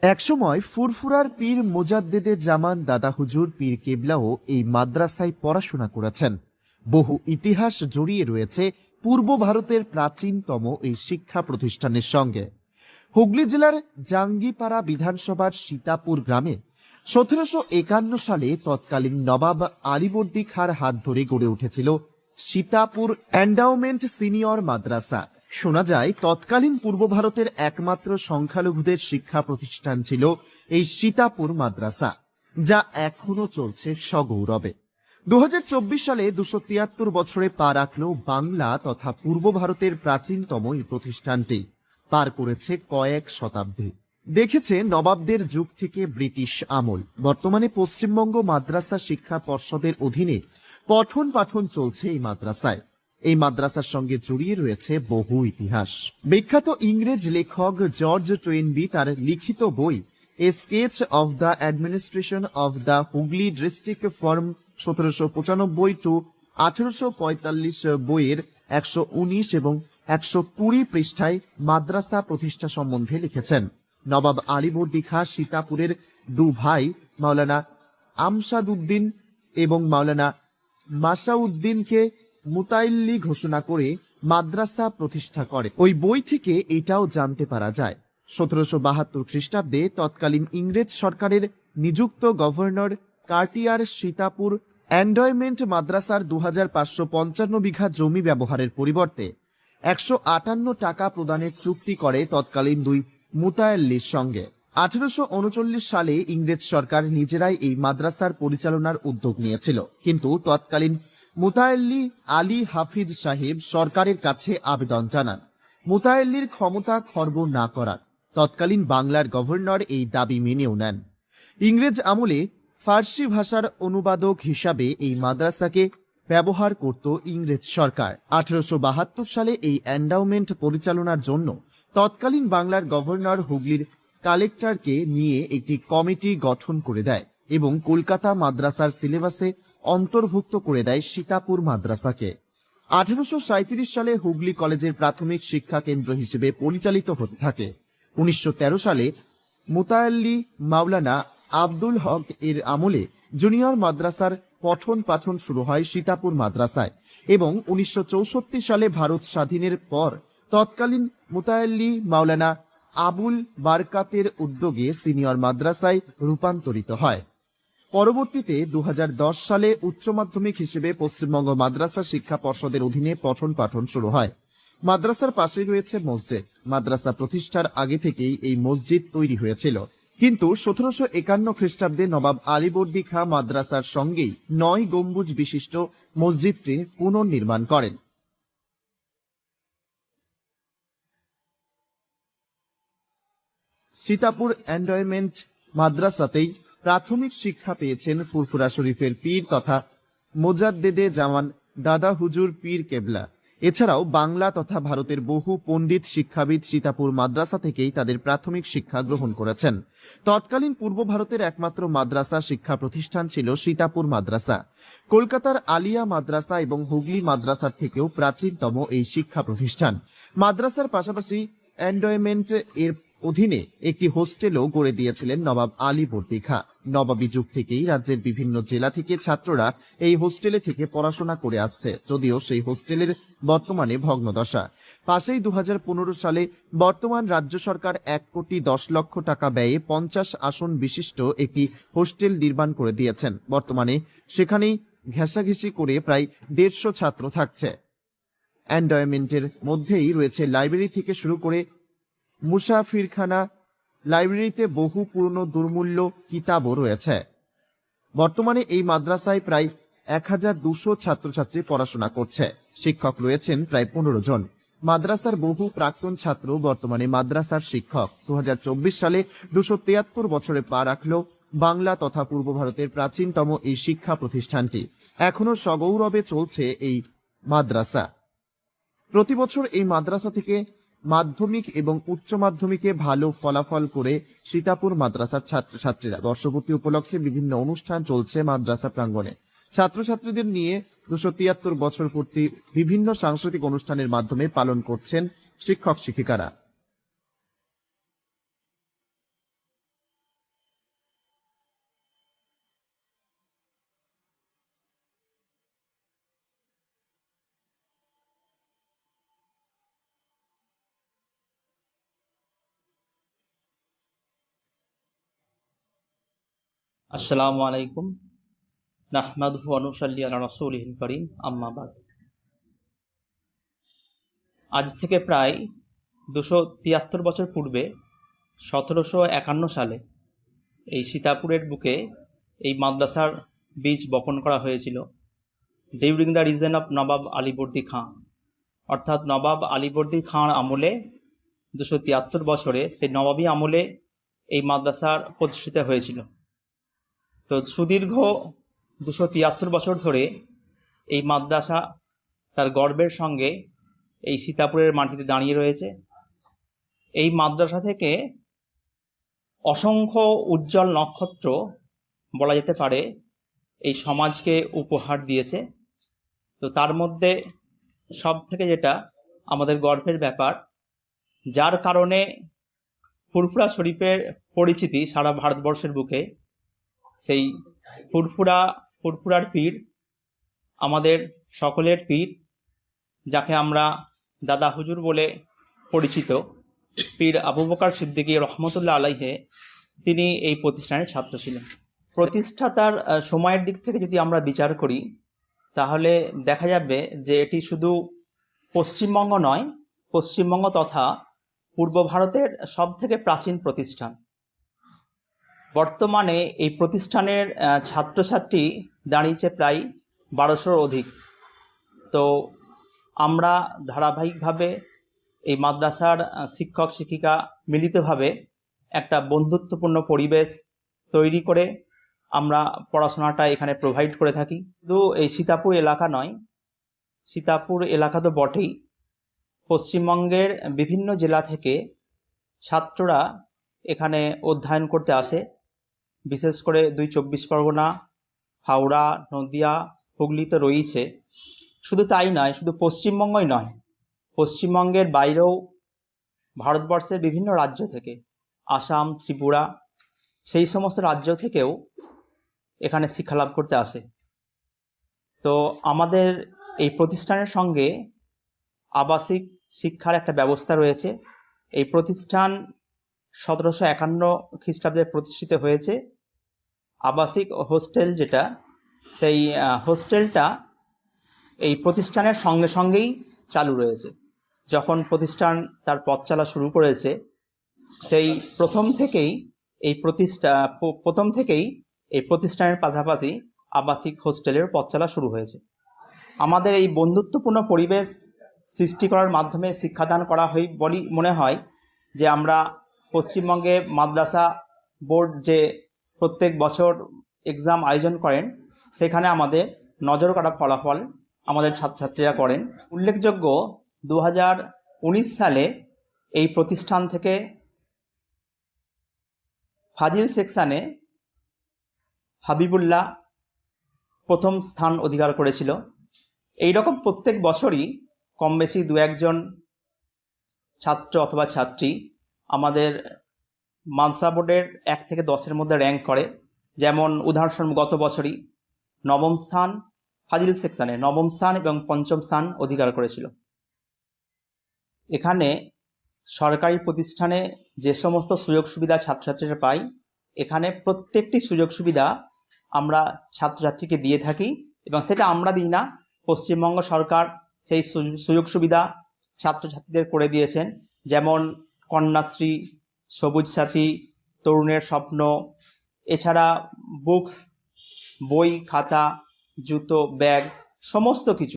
একসময় ফুরফুরার পীর মোজাদ্দেদে জামান দাদা হুজুর পীর কেবলাও এই মাদ্রাসায় পড়াশোনা করেছেন। বহু ইতিহাস জড়িয়ে রয়েছে পূর্ব ভারতের প্রাচীনতম এই শিক্ষা প্রতিষ্ঠানের সঙ্গে। হুগলি জেলার জাঙ্গিপাড়া বিধানসভার সীতাপুর গ্রামে 1751 সালে তৎকালীন নবাব আলীবর্দী খাঁর হাত ধরে গড়ে উঠেছিল সীতাপুর এন্ডাওমেন্ট সিনিয়র মাদ্রাসা। শোনা যায় তৎকালীন পূর্ব ভারতের একমাত্র সংখ্যালঘুদের শিক্ষা প্রতিষ্ঠান ছিল এই সীতাপুর মাদ্রাসা, যা এখনো চলছে সগৌরবে। 2024 সালে 273 বছরে পা রাখল বাংলা তথা পূর্ব ভারতের প্রাচীনতম এই প্রতিষ্ঠানটি। পার করেছে কয়েক শতাব্দী, দেখেছে নবাবদের যুগ থেকে ব্রিটিশ আমল। বর্তমানে পশ্চিমবঙ্গ মাদ্রাসা শিক্ষা পর্ষদের অধীনে পঠন পাঠন চলছে এই মাদ্রাসায়। এই মাদ্রাসার সঙ্গে জড়িয়ে রয়েছে বহু ইতিহাস। বিখ্যাত ইংরেজ লেখক জর্জ টোয়েনবি তার লিখিত বই a sketch of the administration of the Hooghly district from 1795 to 1845 বইয়ের 119 এবং 120 পৃষ্ঠায় মাদ্রাসা প্রতিষ্ঠা সম্বন্ধে লিখেছেন। নবাব আলীবর্দী খাঁ সীতাপুরের দু ভাই মাওলানা আমসাদ উদ্দিন এবং মাওলানা মাসাউদ্দিনকে মুতাইল্লি ঘোষণা করে মাদ্রাসা প্রতিষ্ঠা করে। ওই বই থেকে এটাও জানতে পারা যায় 1772 খ্রিস্টাব্দে তৎকালীন ইংরেজ সরকারের নিযুক্ত গভর্নর কার্টিয়ার সীতাপুর এন্ডয়মেন্ট মাদ্রাসার 2555 বিঘা জমি ব্যবহারের পরিবর্তে 158 টাকা প্রদানের চুক্তি করে তৎকালীন দুই মুতায়াল্লির সঙ্গে। 1839 সালে ইংরেজ সরকার নিজেরাই এই মাদ্রাসার পরিচালনার উদ্যোগ নিয়েছিল, কিন্তু তৎকালীন মুতায়াল্লি আলী হাফিজ সাহেব সরকারের কাছে আবেদন জানান মুতায়াল্লির ক্ষমতা খর্ব না করার। তৎকালীন বাংলার গভর্নর এই দাবি মেনেও নেন। ইংরেজ আমলে ফার্সি ভাষার অনুবাদক হিসাবে এই মাদ্রাসাকে ব্যবহার করত ইংরেজ সরকার। 1872 সালে এই এন্ডাওমেন্ট পরিচালনার জন্য তৎকালীন বাংলার গভর্নর হুগলির কালেক্টরকে নিয়ে একটি কমিটি গঠন করে দেয় এবং কলকাতা মাদ্রাসার সিলেবাসে অন্তর্ভুক্ত করে দেয় সীতাপুর মাদ্রাসাকে। 1837 সালে হুগলি কলেজের প্রাথমিক শিক্ষা কেন্দ্র হিসেবে পরিচালিত হতে থাকে। 1913 সালে মুতায়াল্লি মাওলানা আব্দুল হক এর আমলে জুনিয়র মাদ্রাসার পঠন পাঠন শুরু হয় সীতাপুর মাদ্রাসায় এবং 1964 সালে ভারত স্বাধীনের পর তৎকালীন মুতায়াল্লি মাওলানা আবুল বারকাতের উদ্যোগে সিনিয়র মাদ্রাসায় রূপান্তরিত হয়। পরবর্তীতে 2010 সালে উচ্চ মাধ্যমিক হিসেবে পশ্চিমবঙ্গ মাদ্রাসা শিক্ষা পর্ষদের অধীনে পঠন পাঠন শুরু হয়। মাদ্রাসার পাশেই রয়েছে মসজিদ। মাদ্রাসা প্রতিষ্ঠার আগে থেকেই এই মসজিদ তৈরি হয়েছিল, কিন্তু 1751 খ্রিস্টাব্দে নবাব আলীবর্দী খাঁ মাদ্রাসার সঙ্গেই 9 গম্বুজ বিশিষ্ট মসজিদটি পুনর্নির্মাণ করেন। সীতাপুর এন্ডয়মেন্ট মাদ্রাসাতেই প্রাথমিক শিক্ষা পেয়েছেন ফুরফুরা শরীফের পীর তথা মোজাদ্দেদে জামান দাদা হুজুর পীর কেবলা। এছাড়াও বাংলা তথা ভারতের বহু পণ্ডিত শিক্ষাবিদ সীতাপুর মাদ্রাসা থেকেই তাদের প্রাথমিক শিক্ষা গ্রহণ করেছেন। তৎকালীন পূর্ব ভারতের একমাত্র মাদ্রাসা শিক্ষা প্রতিষ্ঠান ছিল সীতাপুর মাদ্রাসা। কলকাতার আলিয়া মাদ্রাসা এবং হুগলি মাদ্রাসার থেকেও প্রাচীনতম এই শিক্ষা প্রতিষ্ঠান। মাদ্রাসার পাশাপাশি এন্ডয়মেন্ট এর অধীনে একটি হোস্টেলও গড়ে দিয়েছিলেন নবাব আলীবর্দী খাঁ। নবাবী যুগ থেকেই রাজ্যের বিভিন্ন জেলা থেকে ছাত্ররা এই হোস্টেলে থেকে পড়াশোনা করে আসছে, যদিও সেই হোস্টেলের বর্তমানে ভগ্নদশা। পাশেই 2015 সালে বর্তমান রাজ্য সরকার 1,10,00,000 টাকা ব্যয়ে 50 আসন বিশিষ্ট একটি হোস্টেল নির্মাণ করে দিয়েছেন। বর্তমানে সেখানেই ঘেঁষাঘেঁষি করে প্রায় 150 ছাত্র থাকছে। এন্ডয়মেন্টের মধ্যেই রয়েছে লাইব্রেরি থেকে শুরু করে মুসাফিরখানা। লাইব্রেরিতে বহু পুরনো দুর্মূল্য কিতাবও রয়েছে। বর্তমানে এই মাদ্রাসায় প্রায় 1200 ছাত্রছাত্রী পড়াশোনা করছে। শিক্ষক রয়েছেন প্রায় 15 জন। মাদ্রাসার বহু প্রাক্তন ছাত্র বর্তমানে মাদ্রাসার শিক্ষক। 2024 সালে 273 বছরে পা রাখল বাংলা তথা পূর্ব ভারতের প্রাচীনতম এই শিক্ষা প্রতিষ্ঠানটি। এখনো সগৌরবে চলছে এই মাদ্রাসা। প্রতি বছর এই মাদ্রাসা থেকে মাধ্যমিক এবং উচ্চ মাধ্যমিকে ভালো ফলাফল করে সীতাপুর মাদ্রাসার ছাত্রছাত্রীরা বর্ষপূর্তি উপলক্ষে বিভিন্ন অনুষ্ঠান চলছে মাদ্রাসা প্রাঙ্গণে। ছাত্রছাত্রীদের নিয়ে 273 বছর পূর্তি বিভিন্ন সাংস্কৃতিক অনুষ্ঠানের মাধ্যমে পালন করছেন শিক্ষক শিক্ষিকারা। আসসালামু আলাইকুম। নাহমাদুহু ওয়া নুসাল্লি আলা রাসূলিহিল কারীম, আম্মা বাদ। আজ থেকে প্রায় 273 বছর পূর্বে 1751 সালে এই সীতাপুরের বুকে এই মাদ্রাসার বীজ বপন করা হয়েছিল ডিউরিং দ্য রিজেন অফ নবাব আলীবর্দী খাঁ। অর্থাৎ নবাব আলীবর্দী খাঁর আমলে 273 বছরে সেই নবাবী আমলে এই মাদ্রাসার প্রতিষ্ঠিত হয়েছিল। তো সুদীর্ঘ 273 বছর ধরে এই মাদ্রাসা তার গর্বের সঙ্গে এই সীতাপুরের মাটিতে দাঁড়িয়ে রয়েছে। এই মাদ্রাসা থেকে অসংখ্য উজ্জ্বল নক্ষত্র বলা যেতে পারে এই সমাজকে উপহার দিয়েছে। তো তার মধ্যে সব থেকে যেটা আমাদের গর্বের ব্যাপার, যার কারণে ফুরফুরা শরীফের পরিচিতি সারা ভারতবর্ষের বুকে, সেই ফুরফুরার পীর, আমাদের সকলের পীর, যাকে আমরা দাদা হুজুর বলে পরিচিত, পীর আবু বকর সিদ্দিকী রহমতুল্লাহ আলাইহে, তিনি এই প্রতিষ্ঠানের ছাত্র ছিলেন। প্রতিষ্ঠাতার সময়ের দিক থেকে যদি আমরা বিচার করি তাহলে দেখা যাবে যে এটি শুধু পশ্চিমবঙ্গ নয়, পশ্চিমবঙ্গ তথা পূর্ব ভারতের সব থেকে প্রাচীন প্রতিষ্ঠান। বর্তমানে এই প্রতিষ্ঠানের ছাত্রছাত্রী দাঁড়িয়েছে প্রায় 1200-র অধিক। তো আমরা ধারাবাহিকভাবে এই মাদ্রাসার শিক্ষক শিক্ষিকা মিলিতভাবে একটা বন্ধুত্বপূর্ণ পরিবেশ তৈরি করে আমরা পড়াশোনাটা এখানে প্রোভাইড করে থাকি। শুধু এই সীতাপুর এলাকা নয়, সীতাপুর এলাকা তো বটেই, পশ্চিমবঙ্গের বিভিন্ন জেলা থেকে ছাত্ররা এখানে অধ্যয়ন করতে আসে। বিশেষ করে 24 পরগনা, হাওড়া, নদিয়া, হুগলি তো রয়েছে। শুধু তাই নয়, শুধু পশ্চিমবঙ্গই নয়, পশ্চিমবঙ্গের বাইরেও ভারতবর্ষের বিভিন্ন রাজ্য থেকে, আসাম, ত্রিপুরা, সেই সমস্ত রাজ্য থেকেও এখানে শিক্ষালাভ করতে আসে। তো আমাদের এই প্রতিষ্ঠানের সঙ্গে আবাসিক শিক্ষার একটা ব্যবস্থা রয়েছে। এই প্রতিষ্ঠান 1751 খ্রিস্টাব্দে প্রতিষ্ঠিত হয়েছে। আবাসিক হোস্টেল যেটা, সেই হোস্টেলটা এই প্রতিষ্ঠানের সঙ্গে সঙ্গেই চালু রয়েছে। যখন প্রতিষ্ঠান তার পথ চলা শুরু করেছে, সেই প্রথম থেকেই এই প্রতিষ্ঠানের পাশাপাশি আবাসিক হোস্টেলের পথ চলা শুরু হয়েছে। আমাদের এই বন্ধুত্বপূর্ণ পরিবেশ সৃষ্টি করার মাধ্যমে শিক্ষাদান করা হয় বলি মনে হয় যে আমরা পশ্চিমবঙ্গে মাদ্রাসা বোর্ড যে প্রত্যেক বছর এক্সাম আয়োজন করেন, সেখানে আমাদের নজর কাড়া ফলাফল আমাদের ছাত্রছাত্রীরা করেন। উল্লেখযোগ্য, 2019 সালে এই প্রতিষ্ঠান থেকে ফাজিল সেকশানে হাবিবুল্লাহ প্রথম স্থান অধিকার করেছিল। এই রকম প্রত্যেক বছরই কম বেশি 2-1 ছাত্র অথবা ছাত্রী আমাদের মাদ্রাসা বোর্ডের 1 থেকে 10-এর মধ্যে র্যাঙ্ক করে। যেমন উদাহরণস্বরূপ গত বছরই নবম স্থান, ফাজিল সেকশানে নবম স্থান এবং পঞ্চম স্থান অধিকার করেছিল। এখানে সরকারি প্রতিষ্ঠানে যে সমস্ত সুযোগ সুবিধা ছাত্রছাত্রীরা পায়, এখানে প্রত্যেকটি সুযোগ সুবিধা আমরা ছাত্রছাত্রীকে দিয়ে থাকি, এবং সেটা আমরা দিই না, পশ্চিমবঙ্গ সরকার সেই সুযোগ সুবিধা ছাত্রছাত্রীদের করে দিয়েছেন। যেমন কন্যাশ্রী, সবুজ সাথী, তরুণের স্বপ্ন, এছাড়া বুকস, বই, খাতা, জুতো, ব্যাগ, সমস্ত কিছু